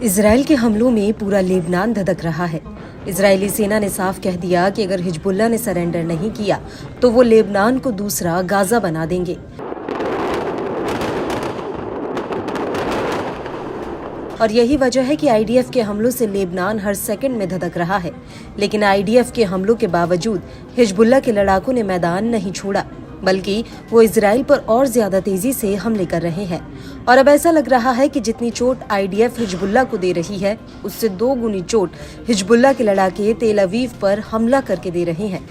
Israel के हमलों में पूरा लेबनान धधक रहा है। इजरायली सेना ने साफ कह दिया कि अगर हिजबुल्लाह ने सरेंडर नहीं किया तो वो लेबनान को दूसरा गाजा बना देंगे। और यही वजह है कि आईडीएफ के हमलों से लेबनान हर सेकंड में धधक रहा है। लेकिन आईडीएफ के हमलों के बावजूद हिजबुल्लाह के लड़ाकों ने मैदान नहीं छोड़ा, बल्कि वो इजराइल पर और ज्यादा तेजी से हमले कर रहे हैं। और अब ऐसा लग रहा है कि जितनी चोट आईडीएफ हिजबुल्लाह को दे रही है, उससे 2 गुनी चोट हिजबुल्लाह के लड़ाके तेल अवीव पर हमला करके दे रहे हैं।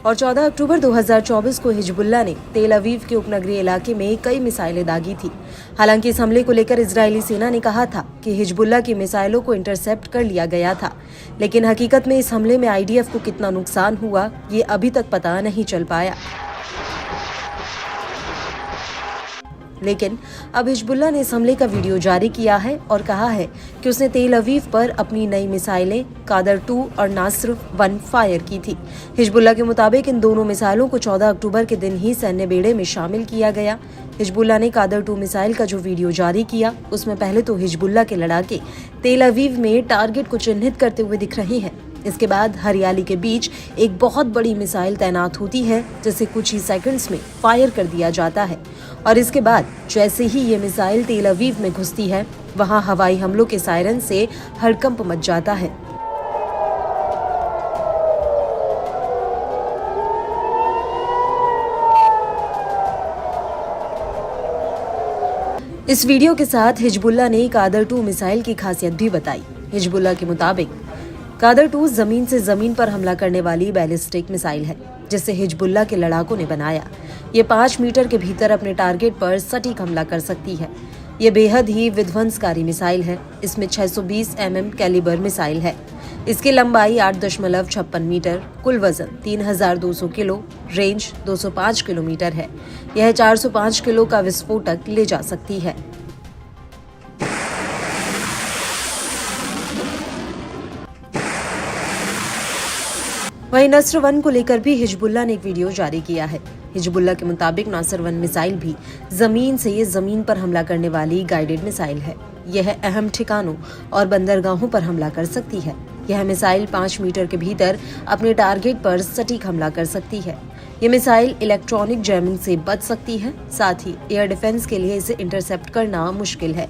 और 14 अक्टूबर 2024 को हिजबुल्लाह ने तेल अवीव के उपनगरीय इलाके में कई मिसाइलें दागी थी। हालांकि इस हमले को लेकर इजरायली सेना ने कहा था कि हिजबुल्लाह की मिसाइलों को इंटरसेप्ट कर लिया गया था, लेकिन हकीकत में इस हमले में आईडीएफ को कितना नुकसान हुआ, ये अभी तक पता नहीं चल पाया। लेकिन अब हिजबुल्लाह ने इस हमले का वीडियो जारी किया है और कहा है कि उसने तेल अवीव पर अपनी नई मिसाइलें कादर 2 और नासर 1 फायर की थी। हिजबुल्लाह के मुताबिक इन दोनों मिसाइलों को 14 अक्टूबर के दिन ही सैन्य बेड़े में शामिल किया गया। हिजबुल्लाह ने कादर 2 मिसाइल का जो वीडियो जारी किया, उसमें पहले तो हिजबुल्लाह के लड़ाके तेल अवीव में टारगेट को चिन्हित करते हुए दिख रहे हैं। इसके बाद हरियाली के बीच एक बहुत बड़ी मिसाइल तैनात होती है, जिसे कुछ ही सेकंड्स में फायर कर दिया जाता है। और इसके बाद जैसे ही ये मिसाइल तेल अवीव में घुसती है, वहां हवाई हमलों के सायरन से हड़कंप मच जाता है। इस वीडियो के साथ हिजबुल्लाह ने कादर 2 मिसाइल की खासियत भी बताई। हिजबुल्लाह के मुताबिक कादर 2 जमीन से जमीन पर हमला करने वाली बैलिस्टिक मिसाइल है, जिसे हिजबुल्लाह के लड़ाकों ने बनाया। ये 5 मीटर के भीतर अपने टारगेट पर सटीक हमला कर सकती है। ये बेहद ही विध्वंसकारी मिसाइल है। इसमें 620 mm कैलिबर मिसाइल है। इसकी लंबाई 8.56 मीटर, कुल वजन 3200 किलो, रेंज 205 किलोमीटर है। यह 405 किलो का विस्फोटक ले जा सकती है। वहीं नासर 1 को लेकर भी हिजबुल्लाह ने एक वीडियो जारी किया है। हिजबुल्लाह के मुताबिक नासर 1 मिसाइल भी जमीन से जमीन पर हमला करने वाली गाइडेड मिसाइल है। यह अहम ठिकानों और बंदरगाहों पर हमला कर सकती है। यह मिसाइल 5 मीटर के भीतर अपने टारगेट पर सटीक हमला कर सकती है। ये मिसाइल इलेक्ट्रॉनिक जैमिंग से बच सकती है, साथ ही एयर डिफेंस के लिए इसे इंटरसेप्ट करना मुश्किल है।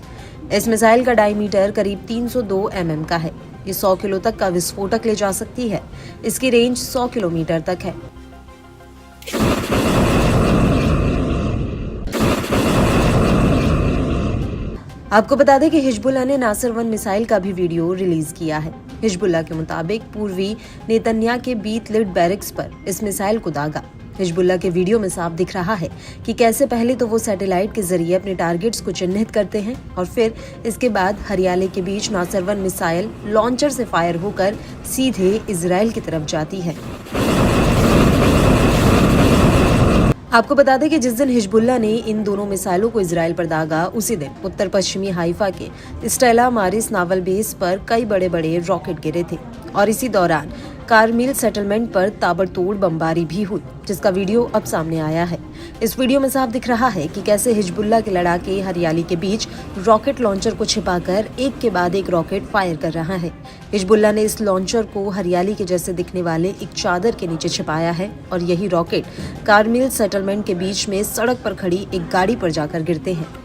इस मिसाइल का डायमीटर करीब 302 mm का है। ये 100 किलो तक का विस्फोटक ले जा सकती है। इसकी रेंज 100 किलोमीटर तक है। आपको बता दें कि हिजबुल्लाह ने नासर 1 मिसाइल का भी वीडियो रिलीज किया है। हिजबुल्लाह के मुताबिक पूर्वी नेतन्याह के बीत लिड बैरिक्स पर इस मिसाइल को दागा। हिजबुल्लाह के वीडियो में साफ दिख रहा है कि कैसे पहले तो वो सैटेलाइट के जरिए अपने टारगेट्स को चिन्हित करते हैं और फिर इसके बाद हरियाले के बीच नासर 1 मिसाइल लॉन्चर से फायर होकर सीधे इजराइल की तरफ जाती है। आपको बता दें कि जिस दिन हिजबुल्लाह ने इन दोनों मिसाइलों को इजराइल पर दागा, उसी दिन उत्तर पश्चिमी हाइफा के स्टेला मारिस नावल बेस पर कई बड़े बड़े रॉकेट गिरे थे और इसी दौरान कारमिल सेटलमेंट पर ताबड़तोड़ बमबारी भी हुई, जिसका वीडियो अब सामने आया है। इस वीडियो में साफ दिख रहा है कि कैसे हिजबुल्लाह के लड़ाके हरियाली के बीच रॉकेट लॉन्चर को छिपाकर एक के बाद एक रॉकेट फायर कर रहा है। हिजबुल्लाह ने इस लॉन्चर को हरियाली के जैसे दिखने वाले एक चादर के नीचे छिपाया है और यही रॉकेट कारमिल सेटलमेंट के बीच में सड़क पर खड़ी एक गाड़ी पर जाकर गिरते हैं।